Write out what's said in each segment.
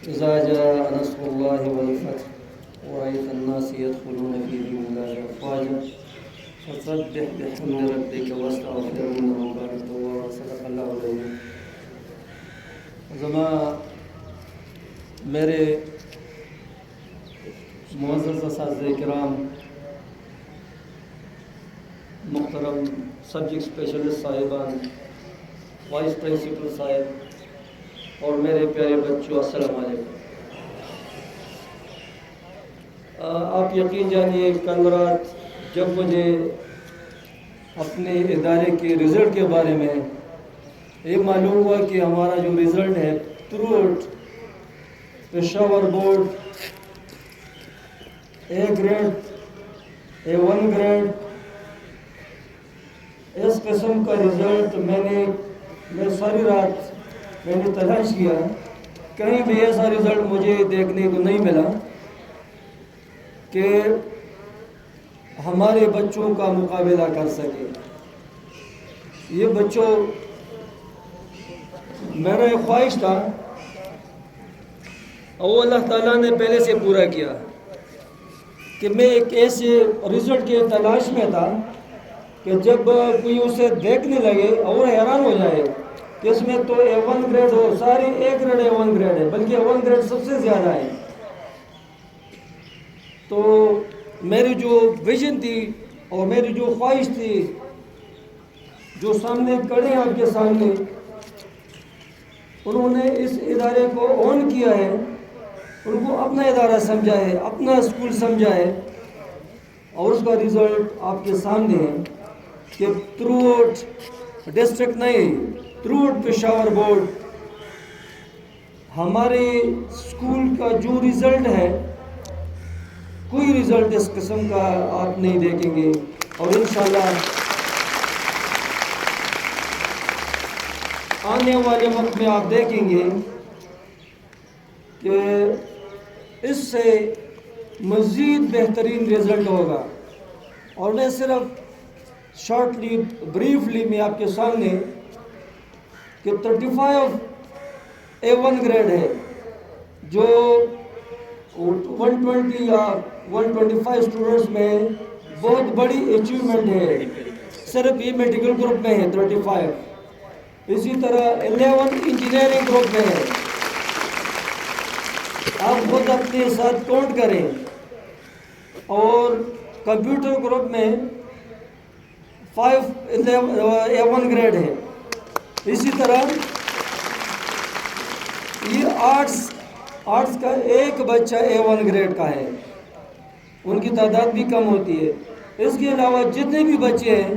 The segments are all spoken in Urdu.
إذا جاء نصر الله والفتح ورأيت الناس يدخلون في دين الله أفواجا فسبح بحمد ربك واستغفره إنه كان توابا صدق الله العظيم. میرے معزز اساتذہ کرام، محترم سبجیکٹ اسپیشلسٹ صاحبان، وائس پرنسپل صاحب اور میرے پیارے بچوں، السلام علیکم۔ آپ یقین جانیے کل رات جب مجھے اپنے ادارے کے رزلٹ کے بارے میں یہ معلوم ہوا کہ ہمارا جو رزلٹ ہے throughout Peshawar board A grade A1 grade, اس قسم کا رزلٹ میں ساری رات میں نے تلاش کیا، کہیں بھی ایسا رزلٹ مجھے دیکھنے کو نہیں ملا کہ ہمارے بچوں کا مقابلہ کر سکے۔ یہ بچوں، میرا ایک خواہش تھا اور اللہ تعالیٰ نے پہلے سے پورا کیا کہ میں ایک ایسے رزلٹ کے تلاش میں تھا کہ جب کوئی اسے دیکھنے لگے اور حیران ہو جائے کہ اس میں تو A1 گریڈ ہو، سارے A گریڈ A1 گریڈ ہے، بلکہ A1 گریڈ سب سے زیادہ ہے۔ تو میری جو ویژن تھی اور میری جو خواہش تھی، جو سامنے کھڑے ہیں آپ کے سامنے، انہوں نے اس ادارے کو اون کیا ہے، ان کو اپنا ادارہ سمجھا ہے، اپنا اسکول سمجھا ہے، اور اس کا رزلٹ آپ کے سامنے ہے کہ تھرو آؤٹ ڈسٹرکٹ نہیں، تھرو آؤٹ پشاور بورڈ ہمارے اسکول کا جو رزلٹ ہے، کوئی رزلٹ اس قسم کا آپ نہیں دیکھیں گے۔ اور انشاءاللہ آنے والے وقت میں آپ دیکھیں گے کہ اس سے مزید بہترین رزلٹ ہوگا۔ اور میں صرف شارٹلی بریفلی میں آپ کے سامنے کہ 35 A1 گریڈ ہے، جو 120 یا 125 اسٹوڈنٹس میں بہت بڑی اچیومنٹ ہے، صرف یہ میڈیکل گروپ میں ہے 35۔ اسی طرح 11 انجینئرنگ گروپ میں ہے، آپ خود اپنے ساتھ کاؤنٹ کریں، اور کمپیوٹر گروپ میں 5 A1 گریڈ ہے۔ اسی طرح یہ آرٹس کا ایک بچہ A1 گریڈ کا ہے، ان کی تعداد بھی کم ہوتی ہے۔ اس کے علاوہ جتنے بھی بچے ہیں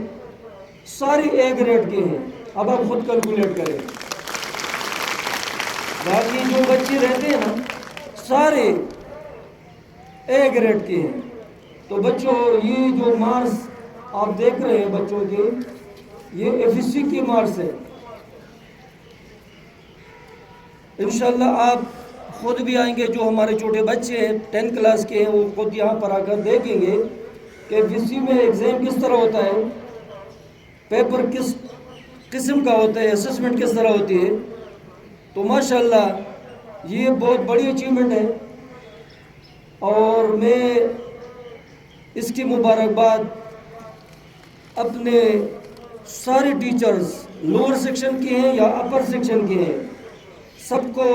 سارے A گریڈ کے ہیں، اب آپ خود کیلکولیٹ کریں۔ باقی جو بچے رہتے ہیں نا سارے A گریڈ کے ہیں۔ تو بچوں، یہ جو مارکس آپ دیکھ رہے ہیں بچوں کے، یہ FSC کی مارکس ہے۔ انشاءاللہ آپ خود بھی آئیں گے، جو ہمارے چھوٹے بچے ہیں 10 کلاس کے ہیں، وہ خود یہاں پر آ کر دیکھیں گے کہ FSC میں ایگزام کس طرح ہوتا ہے، پیپر کس قسم کا ہوتا ہے، اسسمنٹ کس طرح ہوتی ہے۔ تو ماشاءاللہ یہ بہت بڑی اچیومنٹ ہے، اور میں اس کی مبارکباد اپنے سارے ٹیچرز، لوور سیکشن کے ہیں یا اپر سیکشن کے ہیں، سب کو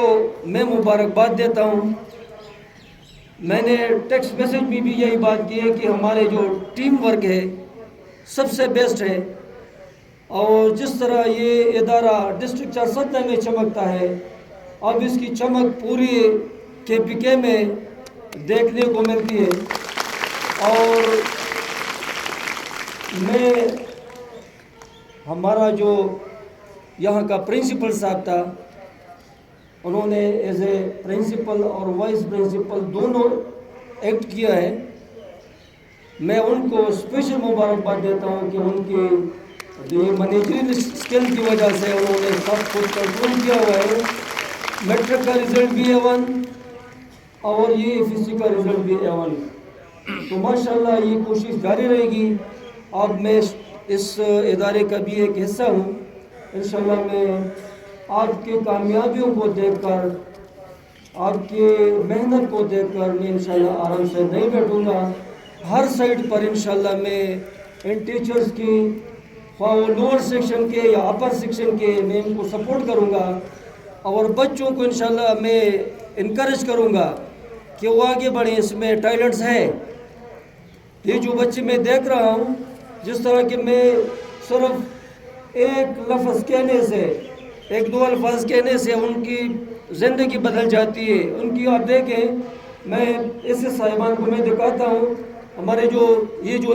میں مبارکباد دیتا ہوں۔ میں نے ٹیکسٹ میسج میں بھی یہی بات کی ہے کہ ہمارے جو ٹیم ورک ہے سب سے بیسٹ ہے، اور جس طرح یہ ادارہ ڈسٹرکٹ 470 میں چمکتا ہے، اب اس کی چمک پوری KPK میں دیکھنے کو ملتی ہے۔ اور میں ہمارا جو یہاں کا پرنسپل صاحب تھا، انہوں نے ایز اے پرنسپل اور وائس پرنسپل دونوں ایکٹ کیا ہے، میں ان کو اسپیشل مبارکباد دیتا ہوں کہ ان کی جو مینیجرل اسکل کی وجہ سے انہوں نے سب کچھ کنٹرول کیا ہوا ہے۔ میٹرک کا رزلٹ بھی A1 اور یہ FSC کا رزلٹ بھی A1۔ تو ماشاءاللہ یہ کوشش جاری رہے گی۔ اب میں اس ادارے کا بھی ایک حصہ ہوں، انشاءاللہ میں آپ کی کامیابیوں کو دیکھ کر آپ کی محنت کو دیکھ کر میں انشاءاللہ آرام سے نہیں بیٹھوں گا. ہر سائٹ پر انشاءاللہ میں ان ٹیچرز کی خواہ وہ لوور سیکشن کے یا اپر سیکشن کے میں ان کو سپورٹ کروں گا اور بچوں کو انشاءاللہ میں انکریج کروں گا کہ وہ آگے بڑھیں. اس میں ٹیلنٹس ہے. یہ جو بچے میں دیکھ رہا ہوں جس طرح کہ میں صرف ایک لفظ کہنے سے ایک دو الفاظ کہنے سے ان کی زندگی بدل جاتی ہے. ان کی آپ دیکھیں میں اس صاحبان کو میں دکھاتا ہوں. ہمارے جو یہ جو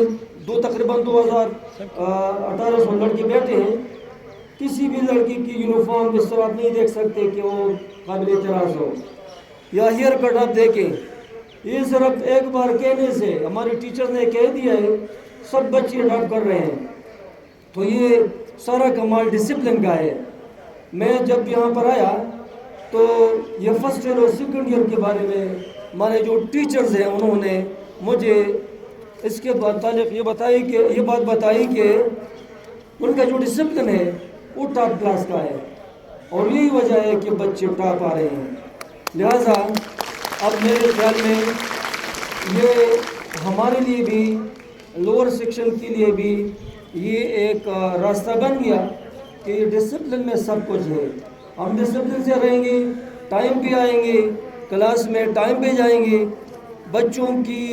تقریباً 2800 لڑکے بیٹھے ہیں, کسی بھی لڑکی کی یونیفارم اس طرح آپ نہیں دیکھ سکتے کہ وہ قابل اعتراض ہو. یا ہیئر کٹ آپ دیکھیں, یہ صرف ایک بار کہنے سے ہمارے ٹیچر نے کہہ دیا ہے سب بچے اڈاپٹ کر رہے ہیں. تو یہ سارا کمال ڈسپلن کا ہے. میں جب یہاں پر آیا تو یہ فرسٹ ایئر اور سیکنڈ ایئر کے بارے میں ہمارے جو ٹیچرز ہیں انہوں نے مجھے اس کے متعلق یہ بات بتائی کہ ان کا جو ڈسپلن ہے وہ ٹاپ کلاس کا ہے اور یہی وجہ ہے کہ بچے ٹاپ آ رہے ہیں. لہٰذا اب میرے خیال میں یہ ہمارے لیے بھی لوور سیکشن کے لیے بھی یہ ایک راستہ بن گیا کہ ڈسپلن میں سب کچھ ہے. ہم ڈسپلن سے رہیں گے, ٹائم پہ آئیں گے, کلاس میں ٹائم پہ جائیں گے. بچوں کی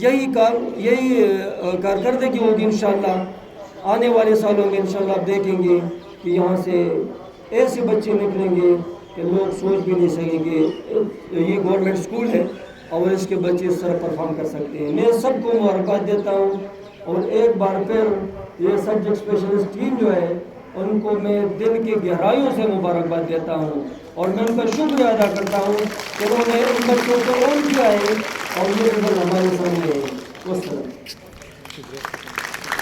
یہی کارکردگی ہوگی انشاءاللہ. آنے والے سالوں میں انشاءاللہ آپ دیکھیں گے کہ یہاں سے ایسے بچے نکلیں گے کہ لوگ سوچ بھی نہیں سکیں گے یہ گورنمنٹ اسکول ہے اور اس کے بچے اس طرح پرفارم کر سکتے ہیں. میں سب کو مبارکباد دیتا ہوں اور ایک بار پھر یہ سبجیکٹ اسپیشلسٹ ٹیم جو ہے ان کو میں دل کی گہرائیوں سے مبارکباد دیتا ہوں اور میں ان کا شکریہ ادا کرتا ہوں کہ انہوں نے ان بچوں کو اون کیا ہے اور یہ رزلٹ ہمارے سامنے ہے. والسلام.